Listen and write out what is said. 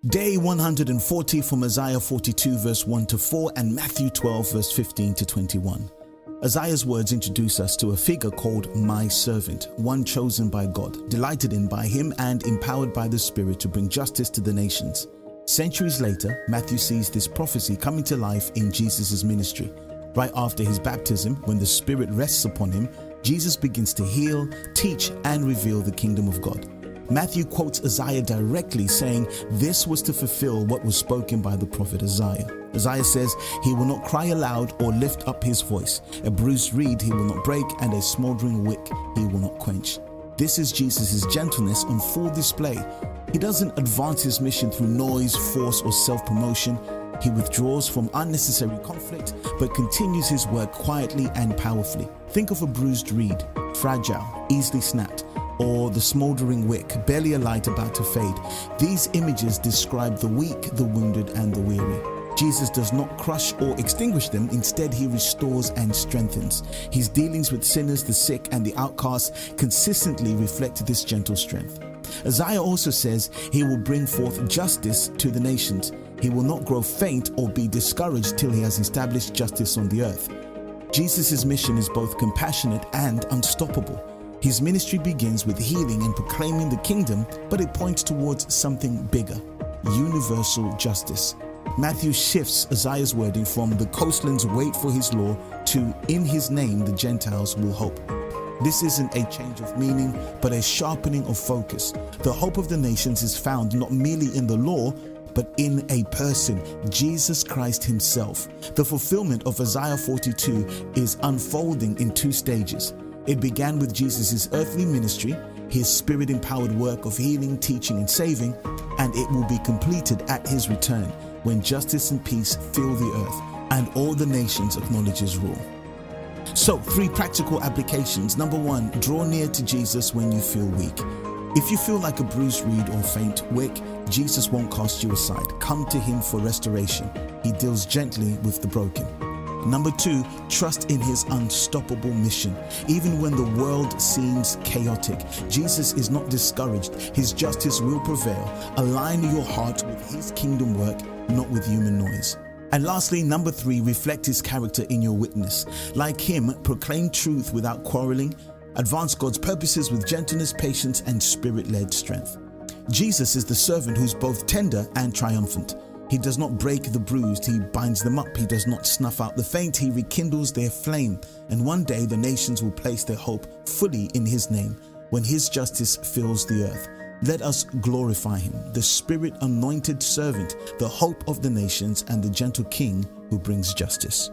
Day 140 from Isaiah 42 verse 1 to 4 and Matthew 12 verse 15 to 21. Isaiah's words introduce us to a figure called my servant, one chosen by God, delighted in by him and empowered by the Spirit to bring justice to the nations. Centuries later, Matthew sees this prophecy coming to life in Jesus' ministry. Right after his baptism, when the Spirit rests upon him, Jesus begins to heal, teach, and reveal the kingdom of God. Matthew quotes Isaiah directly, saying this was to fulfill what was spoken by the prophet Isaiah. Isaiah says, "He will not cry aloud or lift up his voice. A bruised reed he will not break, and a smoldering wick he will not quench." This is Jesus' gentleness on full display. He doesn't advance his mission through noise, force, or self-promotion. He withdraws from unnecessary conflict, but continues his work quietly and powerfully. Think of a bruised reed, fragile, easily snapped, or the smoldering wick, barely a light about to fade. These images describe the weak, the wounded, and the weary. Jesus does not crush or extinguish them. Instead, he restores and strengthens. His dealings with sinners, the sick, and the outcasts consistently reflect this gentle strength. Isaiah also says he will bring forth justice to the nations. He will not grow faint or be discouraged till he has established justice on the earth. Jesus' mission is both compassionate and unstoppable. His ministry begins with healing and proclaiming the kingdom, but it points towards something bigger: universal justice. Matthew shifts Isaiah's wording from "the coastlands wait for his law" to "in his name the Gentiles will hope." This isn't a change of meaning, but a sharpening of focus. The hope of the nations is found not merely in the law, but in a person, Jesus Christ himself. The fulfillment of Isaiah 42 is unfolding in two stages. It began with Jesus' earthly ministry, his Spirit-empowered work of healing, teaching, and saving, and it will be completed at his return, when justice and peace fill the earth, and all the nations acknowledge his rule. So, 3 practical applications. Number 1, draw near to Jesus when you feel weak. If you feel like a bruised reed or faint wick, Jesus won't cast you aside. Come to him for restoration. He deals gently with the broken. Number 2, trust in his unstoppable mission. Even when the world seems chaotic, Jesus is not discouraged. His justice will prevail. Align your heart with his kingdom work, not with human noise. And lastly, number 3, reflect his character in your witness. Like him, proclaim truth without quarreling. Advance God's purposes with gentleness, patience, and Spirit-led strength. Jesus is the servant who's both tender and triumphant. He does not break the bruised, he binds them up. He does not snuff out the faint, he rekindles their flame. And one day the nations will place their hope fully in his name, when his justice fills the earth. Let us glorify him, the Spirit-Anointed servant, the hope of the nations, and the gentle King who brings justice.